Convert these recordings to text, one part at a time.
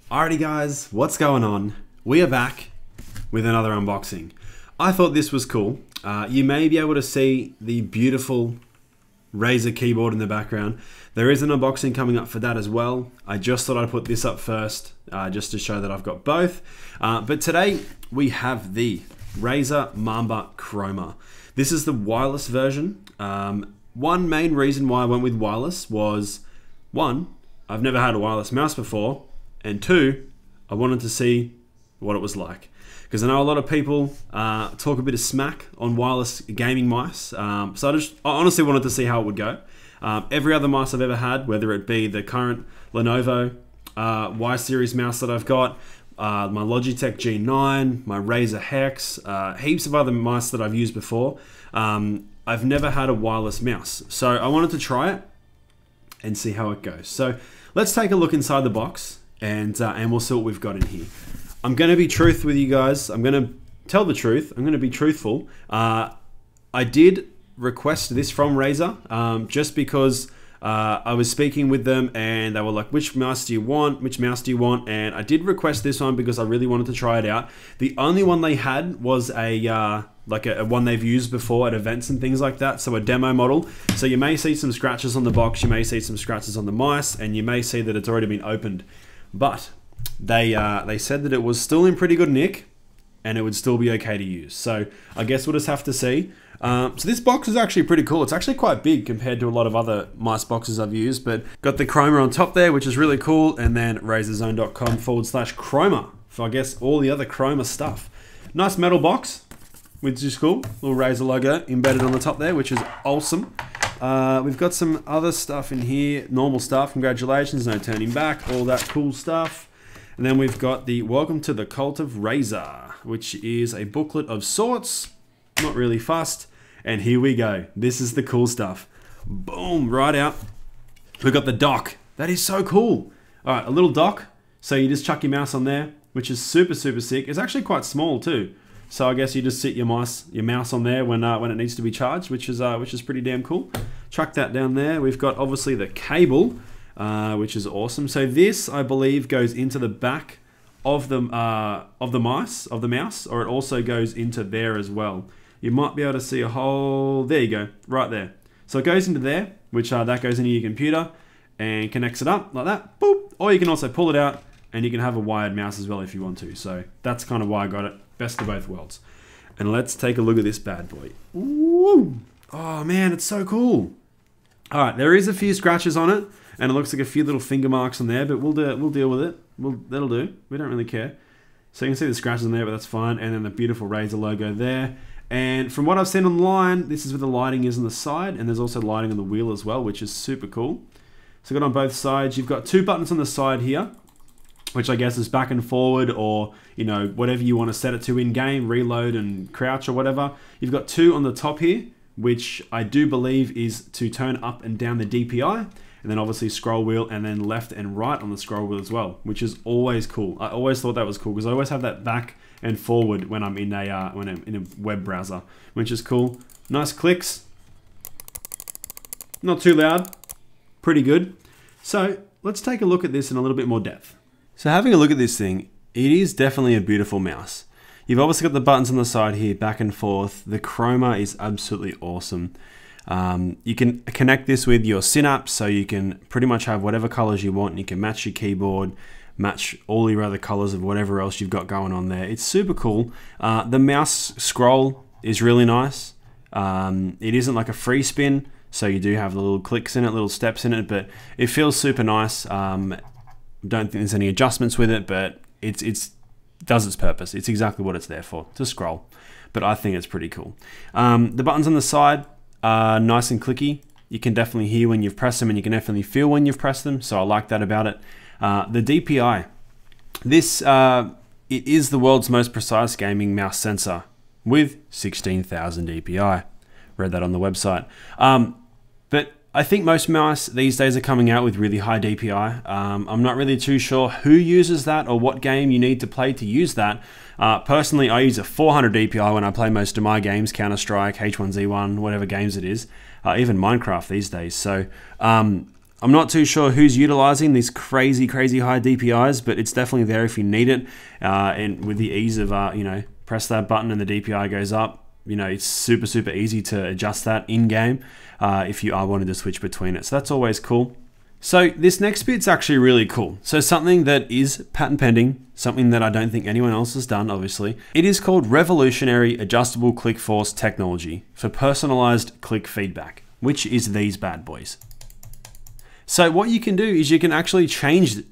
Alrighty guys, what's going on? We are back with another unboxing. I thought this was cool. You may be able to see the beautiful Razer keyboard in the background. There is an unboxing coming up for that as well. I just thought I'd put this up first, just to show that I've got both. But today we have the Razer Mamba Chroma. This is the wireless version. One main reason why I went with wireless was, one, I've never had a wireless mouse before, and two, I wanted to see what it was like. Because I know a lot of people talk a bit of smack on wireless gaming mice, so I honestly wanted to see how it would go. Every other mouse I've ever had, whether it be the current Lenovo Y-series mouse that I've got, my Logitech G9, my Razer Hex, heaps of other mice that I've used before, I've never had a wireless mouse. So I wanted to try it and see how it goes. So let's take a look inside the box and we'll see what we've got in here. I'm going to be truthful with you guys. I'm going to tell the truth. I'm going to be truthful. I did request this from Razer just because I was speaking with them and they were like, which mouse do you want? Which mouse do you want? And I did request this one because I really wanted to try it out. The only one they had was a one they've used before at events and things like that, so a demo model. So you may see some scratches on the box, you may see some scratches on the mice, and you may see that it's already been opened. But they said that it was still in pretty good nick and it would still be okay to use. So I guess we'll just have to see. So this box is actually pretty cool. It's actually quite big compared to a lot of other mice boxes I've used, but got the Chroma on top there, which is really cool, and then razerzone.com/Chroma for, I guess, all the other Chroma stuff. Nice metal box, which is cool. Little Razer logo embedded on the top there, which is awesome. We've got some other stuff in here, normal stuff, congratulations, no turning back, all that cool stuff. And then we've got the Welcome to the Cult of Razer, which is a booklet of sorts, not really fussed. And here we go. This is the cool stuff. Boom, right out. We've got the dock. That is so cool. All right, a little dock. So you just chuck your mouse on there, which is super, super sick. It's actually quite small too. So I guess you just sit your mouse on there when it needs to be charged, which is pretty damn cool. Chuck that down there. We've got obviously the cable, which is awesome. So this, I believe, goes into the back of the mouse, or it also goes into there as well. You might be able to see a hole. There you go, right there. So it goes into there, which that goes into your computer and connects it up like that. Boop. Or you can also pull it out and you can have a wired mouse as well if you want to. So that's kind of why I got it. Best of both worlds. And let's take a look at this bad boy. Ooh. Oh man, it's so cool. All right, there is a few scratches on it, and it looks like a few little finger marks on there, but we'll deal with it. That'll do. We don't really care. So you can see the scratches on there, but that's fine. And then the beautiful Razer logo there. And from what I've seen online, this is where the lighting is on the side, and there's also lighting on the wheel as well, which is super cool. So got on both sides. You've got two buttons on the side here, which I guess is back and forward, or whatever you want to set it to in game, reload and crouch or whatever. You've got two on the top here, which I do believe is to turn up and down the DPI, and then obviously scroll wheel, and then left and right on the scroll wheel as well, which is always cool. I always thought that was cool because I always have that back and forward when I'm in a web browser, which is cool. Nice clicks, not too loud, pretty good. So let's take a look at this in a little bit more depth. So having a look at this thing, it is definitely a beautiful mouse. You've obviously got the buttons on the side here, back and forth. The Chroma is absolutely awesome. You can connect this with your Synapse, so you can pretty much have whatever colors you want. You can match your keyboard, match all your other colors of whatever else you've got going on there. It's super cool. The mouse scroll is really nice. It isn't like a free spin, so you do have the little clicks in it, little steps in it, but it feels super nice. Don't think there's any adjustments with it, but it does its purpose. It's exactly what it's there for, to scroll. But I think it's pretty cool. The buttons on the side are nice and clicky. You can definitely hear when you've pressed them, and you can definitely feel when you've pressed them, so I like that about it. The DPI. This, it is the world's most precise gaming mouse sensor with 16,000 DPI. Read that on the website. But I think most mice these days are coming out with really high DPI. I'm not really too sure who uses that or what game you need to play to use that. Personally, I use a 400 DPI when I play most of my games, Counter-Strike, H1Z1, whatever games it is, even Minecraft these days. So I'm not too sure who's utilizing these crazy high DPIs, but it's definitely there if you need it. And with the ease of, press that button and the DPI goes up. It's super easy to adjust that in-game if you are wanting to switch between it. So that's always cool. So this next bit's actually really cool. So something that is patent pending, something that I don't think anyone else has done, obviously. It is called Revolutionary Adjustable Click Force Technology for personalized click feedback, which is these bad boys. So what you can do is you can actually change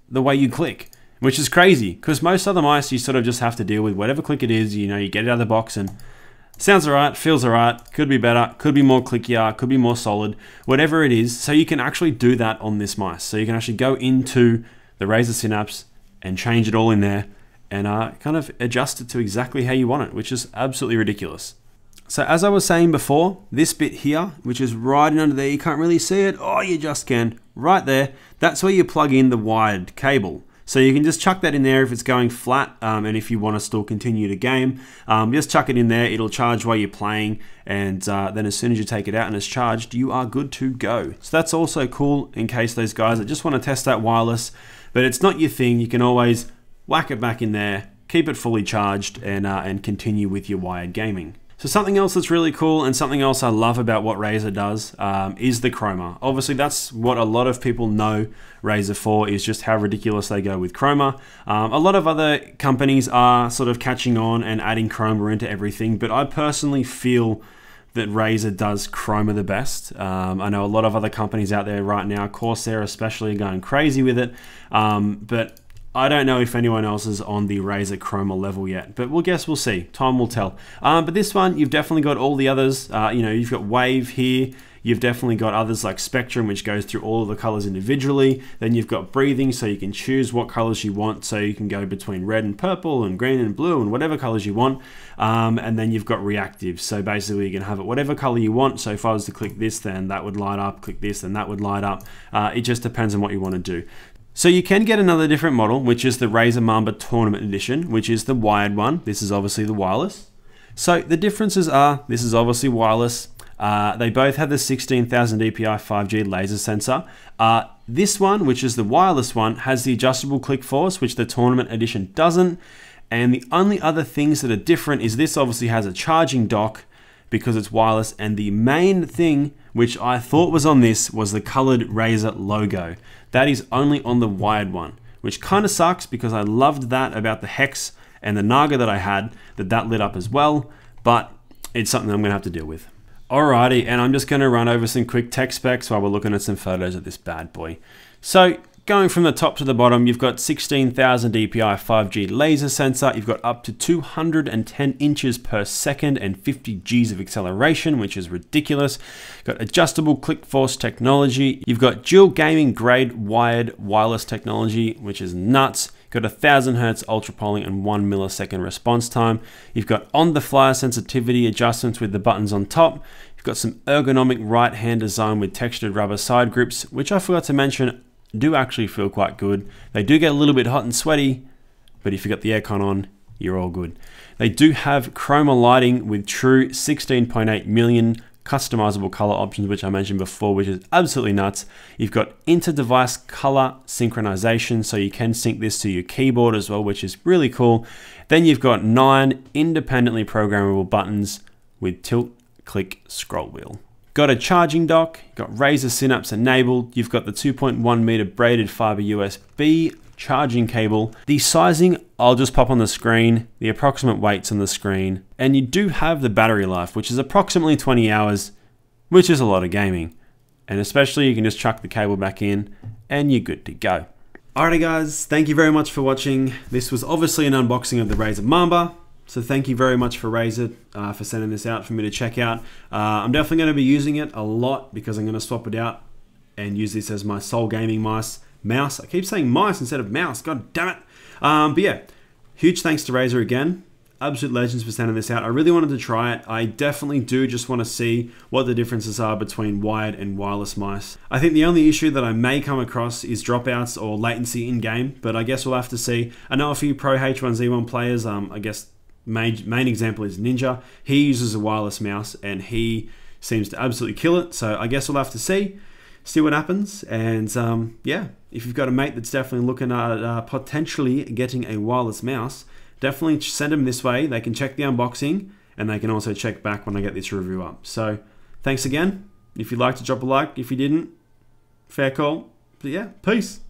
the way you click, which is crazy because most other mice, you sort of just have to deal with whatever click it is, you get it out of the box and sounds alright, feels alright, could be better, could be more clickier, could be more solid, whatever it is. So you can actually do that on this mice. So you can actually go into the Razer Synapse and change it all in there and kind of adjust it to exactly how you want it, which is absolutely ridiculous. So as I was saying before, this bit here, which is right in under there, you can't really see it. Oh, you just can. Right there, that's where you plug in the wired cable. So you can just chuck that in there if it's going flat, and if you want to still continue to game, just chuck it in there. It'll charge while you're playing, and then as soon as you take it out and it's charged, you are good to go. So that's also cool in case those guys that just want to test that wireless, but it's not your thing. You can always whack it back in there, keep it fully charged, and continue with your wired gaming. So something else that's really cool and something else I love about what Razer does is the Chroma. Obviously that's what a lot of people know Razer for, is just how ridiculous they go with Chroma. A lot of other companies are sort of catching on and adding Chroma into everything, but I personally feel that Razer does Chroma the best. I know a lot of other companies out there right now, Corsair especially, are going crazy with it, but I don't know if anyone else is on the Razer Chroma level yet, but we'll see. Time will tell. But this one, you've definitely got all the others. You've got Wave here. You've definitely got others like Spectrum, which goes through all of the colors individually. Then you've got breathing, so you can choose what colors you want. So you can go between red and purple and green and blue and whatever colors you want. And then you've got reactive. So basically you can have it whatever color you want. So if I was to click this, then that would light up. Click this, then that would light up. It just depends on what you want to do. So you can get another different model, which is the Razer Mamba Tournament Edition, which is the wired one. This is obviously the wireless. So the differences are, this is obviously wireless. They both have the 16,000 DPI 5G laser sensor. This one, which is the wireless one, has the adjustable click force, which the Tournament Edition doesn't. And the only other things that are different is this obviously has a charging dock because it's wireless. And the main thing, which I thought was on this, was the colored Razer logo. That is only on the wired one, which kind of sucks because I loved that about the Hex and the Naga that I had, that lit up as well, but it's something I'm gonna have to deal with. Alrighty, and I'm just gonna run over some quick tech specs while we're looking at some photos of this bad boy. So going from the top to the bottom, you've got 16,000 DPI 5G laser sensor. You've got up to 210 inches per second and 50 Gs of acceleration, which is ridiculous. You've got adjustable click force technology. You've got dual gaming grade wired wireless technology, which is nuts. You've got 1000 Hz ultra polling and 1 millisecond response time. You've got on the fly sensitivity adjustments with the buttons on top. You've got some ergonomic right hand design with textured rubber side grips, which I forgot to mention do actually feel quite good. They do get a little bit hot and sweaty, but if you've got the aircon on, you're all good. They do have chroma lighting with true 16.8 million customizable color options, which I mentioned before, which is absolutely nuts. You've got inter-device color synchronization, so you can sync this to your keyboard as well, which is really cool. Then you've got 9 independently programmable buttons with tilt, click, scroll wheel. Got a charging dock, got Razer Synapse enabled, you've got the 2.1 meter braided fiber USB charging cable. The sizing, I'll just pop on the screen, the approximate weights on the screen, and you do have the battery life, which is approximately 20 hours, which is a lot of gaming. And especially you can just chuck the cable back in and you're good to go. Alrighty guys, thank you very much for watching. This was obviously an unboxing of the Razer Mamba. So thank you very much for Razer for sending this out for me to check out. I'm definitely going to be using it a lot because I'm going to swap it out and use this as my sole gaming mouse. I keep saying mice instead of mouse. God damn it. But yeah, huge thanks to Razer again. Absolute legends for sending this out. I really wanted to try it. I definitely do just want to see what the differences are between wired and wireless mice. I think the only issue that I may come across is dropouts or latency in game, but I guess we'll have to see. I know a few pro H1Z1 players, I guess main example is Ninja. He uses a wireless mouse and he seems to absolutely kill it. So I guess we'll have to see. see what happens. And yeah, if you've got a mate that's definitely looking at potentially getting a wireless mouse, definitely send them this way. They can check the unboxing, and they can also check back when I get this review up. So thanks again. If you'd like to drop a like, if you didn't, fair call. But yeah, peace.